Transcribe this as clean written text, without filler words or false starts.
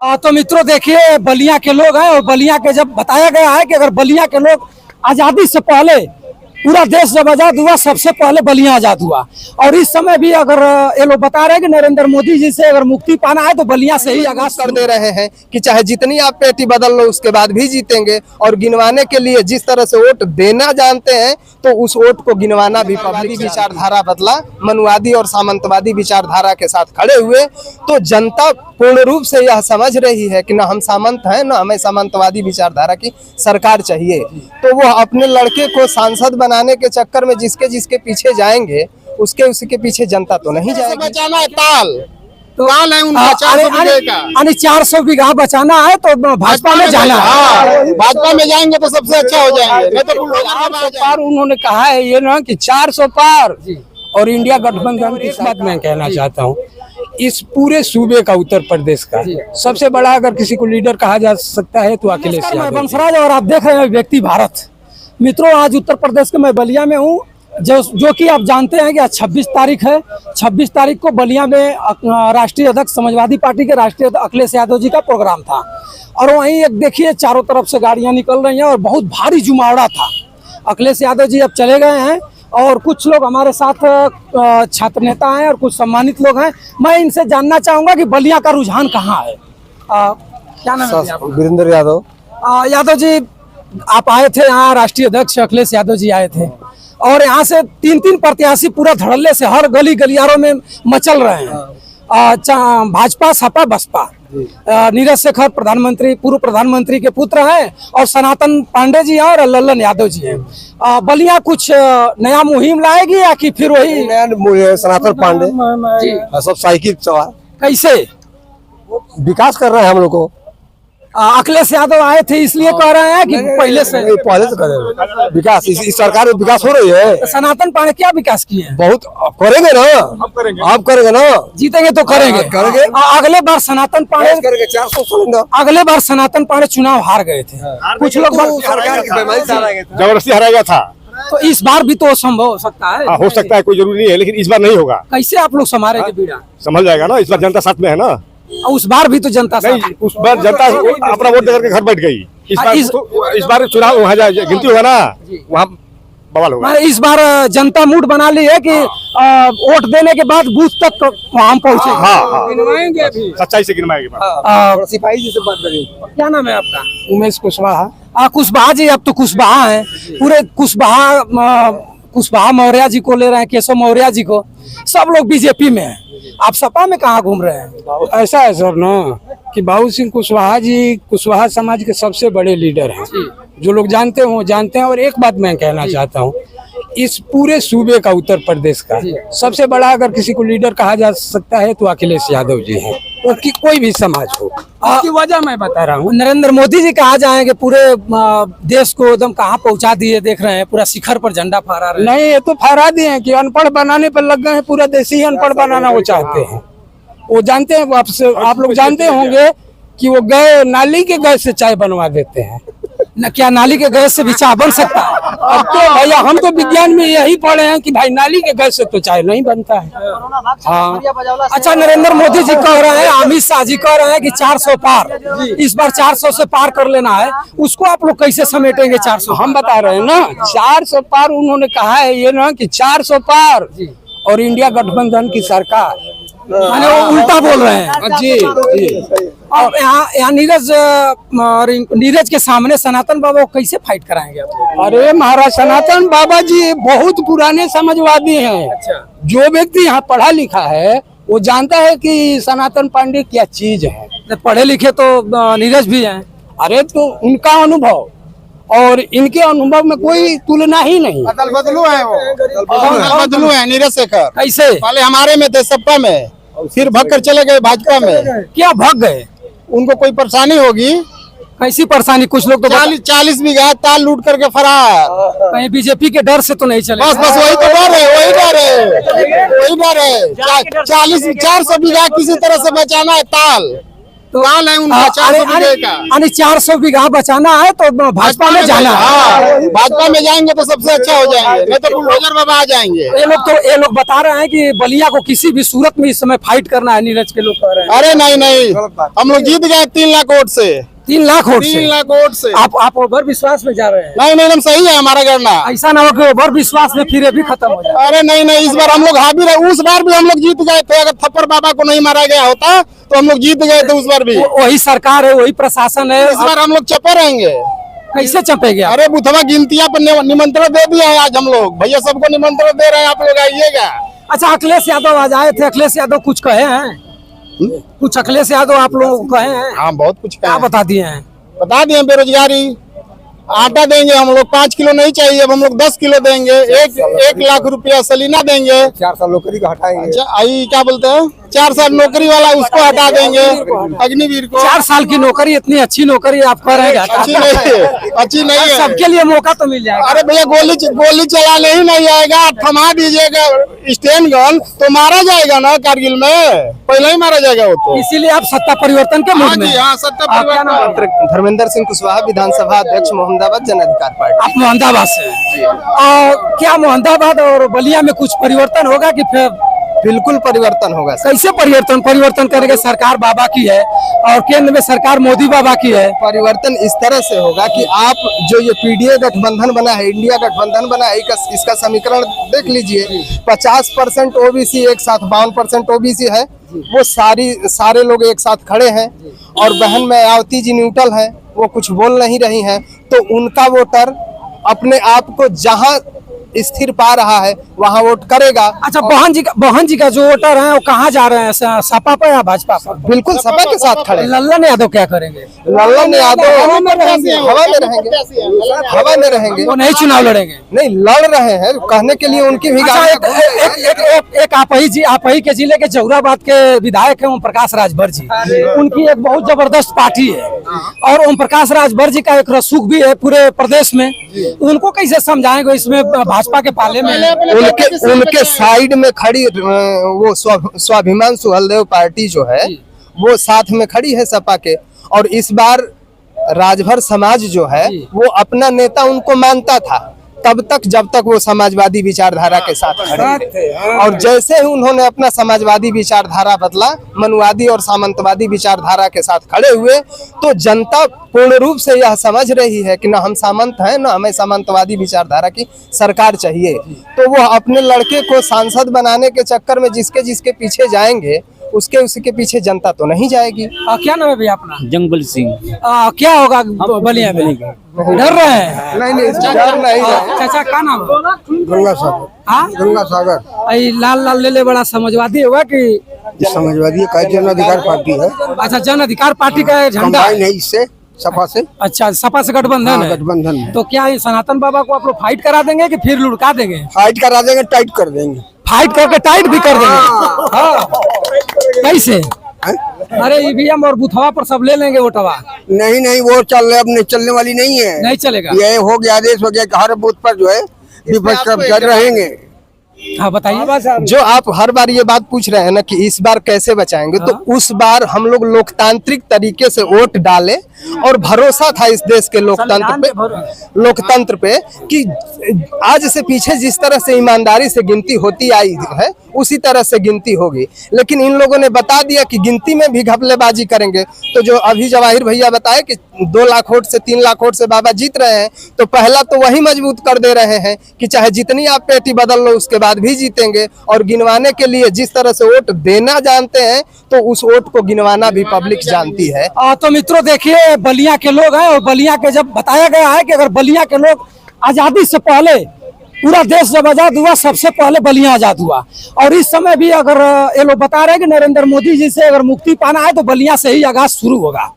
तो मित्रों देखिए बलिया के लोग हैं और बलिया के जब बताया गया है कि अगर बलिया के लोग आजादी से पहले पूरा देश जब आजाद हुआ सबसे पहले बलिया आजाद हुआ और इस समय भी अगर ये लोग बता रहे हैं कि नरेंद्र मोदी जी से अगर मुक्ति पाना है तो बलिया से ही आगाज कर दे रहे हैं कि चाहे जितनी आप पेटी बदल लो उसके बाद भी जीतेंगे। और गिनवाने के लिए जिस तरह से वोट देना जानते हैं तो उस वोट को गिनवाना भी पब्लिक विचारधारा बदला, मनुवादी और सामंतवादी विचारधारा के साथ खड़े हुए तो जनता पूर्ण रूप से यह समझ रही है कि न हम सामंत हैं न हमें सामंतवादी विचारधारा की सरकार चाहिए। तो वो अपने लड़के को सांसद बनाने के चक्कर में जिसके जिसके पीछे जाएंगे उसके पीछे जनता तो नहीं जाएगी। बचाना है ताल तो ताल है उनका 400 बीघा बचाना है तो भाजपा में जाना है। भाजपा में जाएंगे तो सबसे अच्छा हो जाएंगे। नहीं तो 400 पार उन्होंने कहा है ये ना कि 400 पार और इंडिया गठबंधन की बात मैं कहना चाहता हूँ इस पूरे सूबे का उत्तर प्रदेश का सबसे बड़ा अगर किसी को लीडर कहा जा सकता है तो अखिलेश यादव बंसराज और आप देख रहे हैं व्यक्ति भारत। मित्रों आज उत्तर प्रदेश के मैं बलिया में हूँ जो कि आप जानते हैं कि आज 26 तारीख है। 26 तारीख को बलिया में राष्ट्रीय अध्यक्ष समाजवादी पार्टी के राष्ट्रीय अखिलेश यादव जी का प्रोग्राम था और वहीं एक देखिए चारों तरफ से गाड़ियां निकल रही हैं और बहुत भारी जुमावड़ा था। अखिलेश यादव जी अब चले गए हैं और कुछ लोग हमारे साथ छात्र नेता हैं और कुछ सम्मानित लोग हैं। मैं इनसे जानना चाहूंगा कि बलिया का रुझान कहाँ है। क्या नाम है आपका? वीरेंद्र यादव। यादव जी आप आए थे यहाँ, राष्ट्रीय अध्यक्ष अखिलेश यादव जी आए थे और यहाँ से 3-3 प्रत्याशी पूरा धड़ल्ले से हर गली गलियारों में मचल रहे हैं। भाजपा सपा बसपा। नीरज शेखर प्रधानमंत्री पूर्व प्रधानमंत्री के पुत्र हैं और सनातन पांडे जी हैं और लल्लन यादव जी हैं। बलिया कुछ नया मुहिम लाएगी या कि फिर वही सनातन पांडे सब साइकिल सवार कैसे विकास कर रहे हैं हम लोग को। अखिलेश यादव आए थे इसलिए कह रहे हैं कि पहले से करें विकास। इस सरकार में विकास हो रही है। तो सनातन पांडे क्या विकास किए हैं? बहुत करेंगे ना, आप करेंगे ना, जीतेंगे तो करेंगे। अगले बार सनातन पांडे करेंगे 400 अगले बार सनातन पांडे चुनाव हार गए थे। कुछ लोग जबरदस्ती हराया गया था तो इस बार भी तो संभव हो सकता है। हो सकता है, कोई जरूरी नहीं है, लेकिन इस बार नहीं होगा। कैसे आप लोग संभालेंगे बीड़ा? संभल जाएगा ना, इस बार जनता साथ में है ना। उस बार भी तो जनता नहीं, उस बार जनता अपना वोट देकर के घर बैठ गई। इस बार चुनाव वहाँ गिनती होगा ना, वहाँ बवाल होगा। इस बार जनता मूड बना ली है कि वोट देने के बाद बूथ तक हम पहुँचे। हाँ, गिनवाएंगे अभी, सच्चाई से गिनवाएंगे। सिपाही जी से बात करेंगे। क्या नाम है आपका? उमेश कुशवाहा। कुशवाहा जी, अब तो कुशवाहा है पूरे कुशवाहा मौर्य जी को ले रहे हैं, केशव मौर्य जी को। सब लोग बीजेपी में हैं, आप सपा में कहाँ घूम रहे हैं? ऐसा है सर ना कि बाबू सिंह कुशवाहा जी कुशवाहा समाज के सबसे बड़े लीडर हैं। जो लोग जानते हैं। और एक बात मैं कहना चाहता हूँ इस पूरे सूबे का उत्तर प्रदेश का सबसे बड़ा अगर किसी को लीडर कहा जा सकता है तो अखिलेश यादव जी हैं। वो कोई भी समाज हो उसकी वजह मैं बता रहा हूँ। नरेंद्र मोदी जी कहा जाएंगे पूरे देश को एकदम कहाँ पहुँचा दिए, देख रहे हैं पूरा शिखर पर झंडा फहरा रहे हैं। नहीं, ये तो फहरा दिए हैं कि अनपढ़ बनाने पर लग गए हैं। पूरा देश ही अनपढ़ बनाना वो चाहते हैं। वो जानते हैं, आप लोग जानते होंगे कि वो गए नाली के गैस से चाय बनवा देते हैं। न क्या नाली के गैस से भी चाय बन सकता है? अब तो भैया हम तो विज्ञान में यही पढ़े हैं कि भाई नाली के गैस से तो चाय नहीं बनता है। हाँ। अच्छा, नरेंद्र मोदी जी कह रहे हैं, अमित शाह जी कह रहे हैं कि 400 पार, इस बार 400 से पार कर लेना है। उसको आप लोग कैसे समेटेंगे? 400 हम बता रहे हैं ना, 400 पार उन्होंने कहा है ये ना कि 400 पार और इंडिया गठबंधन की सरकार। मैंने वो उल्टा बोल रहे हैं जी। और यहाँ नीरज के सामने सनातन बाबा को कैसे फाइट कराएंगे आप? अरे महाराज, सनातन बाबा जी बहुत पुराने समाजवादी हैं। अच्छा। जो व्यक्ति यहाँ पढ़ा लिखा है वो जानता है कि सनातन पांडे क्या चीज है। पढ़े लिखे तो नीरज भी हैं। अरे तो उनका अनुभव और इनके अनुभव में कोई तुलना ही नहीं। अदल बदलू है वो, अदल बदलू है नीरज शेखर। कैसे? पहले हमारे में थे, सपा में, फिर भग कर चले गए भाजपा में। क्या भग गए? उनको कोई परेशानी होगी। कैसी परेशानी? कुछ लोग तो 40 बीघा ताल लूट करके फरार। कहीं बीजेपी के डर से तो नहीं चले? बस वही तो डर है, वही डर है। 400 बीघा किसी तरह से बचाना है ताल। तो काल है उनका 400 बीघे का। 400 बीघा बचाना है तो भाजपा में जाना है। हाँ, भाजपा में जाएंगे तो सबसे अच्छा हो जाएंगे, नहीं तो बुलडोजर बाबा आ जाएंगे। ये लोग बता रहे हैं कि बलिया को किसी भी सूरत में इस समय फाइट करना है, नीरज के लोग कह रहे हैं। अरे नहीं, हम लोग जीत गए 3 लाख वोट से। 3 लाख वोट 3 से लाख वोट से। आप ओवर विश्वास में जा रहे हैं? नहीं एकदम सही है हमारा करना। ऐसा ना हो कि ओवर विश्वास में फिर भी खत्म हो जाए। अरे नहीं, इस बार हम लोग हावी रहे। उस बार भी हम लोग जीत गए थे, अगर थप्पड़ बाबा को नहीं मारा गया होता तो हम लोग जीत गए थे उस बार भी। वही सरकार है, वही प्रशासन है, इस बार हम लोग चपे रहेंगे। कैसे चपेगा? अरे बुधवा गिनतिया पर निमंत्रण दे दिया है आज हम लोग, भैया सबको निमंत्रण दे रहे हैं, आप लोग आइएगा। अच्छा, अखिलेश यादव आज आए थे, अखिलेश यादव कुछ कहे हैं? कुछ अखिलेश यादव आप लोगों को कहे हैं? हाँ बहुत कुछ क्या बता दिए हैं? बता दिए, बेरोजगारी, आटा देंगे हम लोग 5 किलो नहीं चाहिए, अब हम लोग 10 किलो देंगे, 1 लाख रुपया सलीना देंगे। 4 साल नौकरी को हटाएंगे। अच्छा, आई क्या बोलते हैं, 4 साल नौकरी वाला उसको हटा देंगे, अग्निवीर को। 4 साल की नौकरी, इतनी अच्छी नौकरी आप कह रहे हैं? अच्छी नहीं है, अच्छी नहीं है। सबके लिए मौका तो मिल जाएगा। अरे भैया गोली चलाने ही नहीं आएगा, थमा दीजिएगा स्टैंड गन तो मारा जाएगा ना, कारगिल में पहले ही मारा जाएगा वो तो। इसीलिए आप सत्ता परिवर्तन के मूड में हैं। हाँ, सत्ता आप क्या नाम है? धर्मेंद्र सिंह कुशवाहा, विधानसभा अध्यक्ष, मोहम्मदाबाद जन अधिकार पार्टी। आप मोहम्मदाबाद से हैं। क्या मोहम्मदाबाद और बलिया में कुछ परिवर्तन होगा कि फिर? बिल्कुल परिवर्तन होगा सर। कैसे परिवर्तन करेंगे? सरकार बाबा की है और केंद्र में सरकार मोदी बाबा की है। परिवर्तन इस तरह से होगा कि आप जो ये पीडीए गठबंधन बना है, इंडिया गठबंधन बना है, इसका समीकरण देख लीजिए। 50% ओबीसी एक साथ, 52% ओबीसी है, वो सारे लोग एक साथ खड़े हैं। और बहन मायावती जी न्यूट्रल हैं, वो कुछ बोल नहीं रही हैं, तो उनका वोटर अपने आप को जहां स्थिर पा रहा है वहां वोट करेगा। अच्छा, बहन जी का जो वोटर है वो कहाँ जा रहे हैं? सपा पर या भाजपा पर? बिल्कुल सपा के साथ खड़े। लल्लन यादव क्या करेंगे? लल्लन यादव हवा में रहेंगे, हवा में रहेंगे। वो नहीं चुनाव लड़ेंगे? नहीं लड़ रहे हैं, कहने के लिए उनकी भी अच्छा, एक आप ही के जिले के जौराबाद के विधायक है ओम प्रकाश राजभर जी। उनकी एक बहुत जबरदस्त पार्टी है और ओम प्रकाश राजभर जी का एक रसूख भी है पूरे प्रदेश में। उनको कैसे समझाएंगे इसमें भाजपा के पाले में? उनके साइड में खड़ी वो स्वाभिमान सुहलदेव पार्टी जो है वो साथ में खड़ी है सपा के। और इस बार राजभर समाज जो है वो अपना नेता उनको मानता था तब तक जब तक वो समाजवादी विचारधारा के साथ खड़े थे। और जैसे ही उन्होंने अपना समाजवादी विचारधारा बदला, मनुवादी और सामंतवादी विचारधारा के साथ खड़े हुए, तो जनता पूर्ण रूप से यह समझ रही है कि ना हम सामंत हैं, ना हमें सामंतवादी विचारधारा की सरकार चाहिए। तो वो अपने लड़के को सांसद बनाने के चक्कर में जिसके पीछे जाएंगे, उसके पीछे जनता तो नहीं जाएगी। क्या नाम है भैया अपना? जंगबल सिंह। क्या होगा बलिया में? डर रहे हैं? नहीं डर नहीं। चाचा क्या नाम है? गंगा सागर। हाँ, गंगा सागर। लाल ले बड़ा समाजवादी होगा कि समाजवादी का जन अधिकार पार्टी है। अच्छा, जन अधिकार पार्टी का झंडा कंबाइन है इससे, सपा से। अच्छा, सपा से गठबंधन है। गठबंधन है। तो क्या ये सनातन बाबा को आप लोग फाइट करा देंगे कि फिर लुढ़का देंगे? फाइट करा देंगे, टाइट कर देंगे। फाइट करके टाइट भी कर देंगे? हाँ। कैसे? अरे ईवीएम और बुथवा पर सब ले लेंगे वोटवा? नहीं वो चलने वाली नहीं है। नहीं चलेगा? ये हो गया, आदेश हो गया कि हर बूथ पर जो है विपक्ष कर्मचारी रहेंगे। हाँ बताइए। जो आप हर बार ये बात पूछ रहे हैं ना कि इस बार कैसे बचाएंगे, तो उस बार हम लोग लोकतांत्रिक तरीके से वोट डाले और भरोसा था इस देश के लोकतंत्र पे कि आज से पीछे जिस तरह से ईमानदारी से गिनती होती आई है उसी तरह से गिनती होगी। लेकिन इन लोगों ने बता दिया कि गिनती में भी घपलेबाजी करेंगे। तो जो अभी जवाहिर भैया बताए कि 2 लाख वोट से 3 लाख वोट से बाबा जीत रहे हैं, तो पहला तो वही मजबूत कर दे रहे हैं कि चाहे जितनी आप पेटी बदल लो उसके बाद भी जीतेंगे। और गिनवाने के लिए जिस तरह से वोट देना जानते हैं, तो उस वोट को गिनवाना भी पब्लिक जानती है। तो मित्रों देखिए, बलिया के लोग हैं और बलिया के जब बताया गया है कि अगर बलिया के लोग आजादी से पहले, पूरा देश जब आजाद हुआ सबसे पहले बलिया आजाद हुआ, और इस समय भी अगर ये लोग बता रहे हैं कि नरेंद्र मोदी जी से अगर मुक्ति पाना है तो बलिया से ही आगाज शुरू होगा।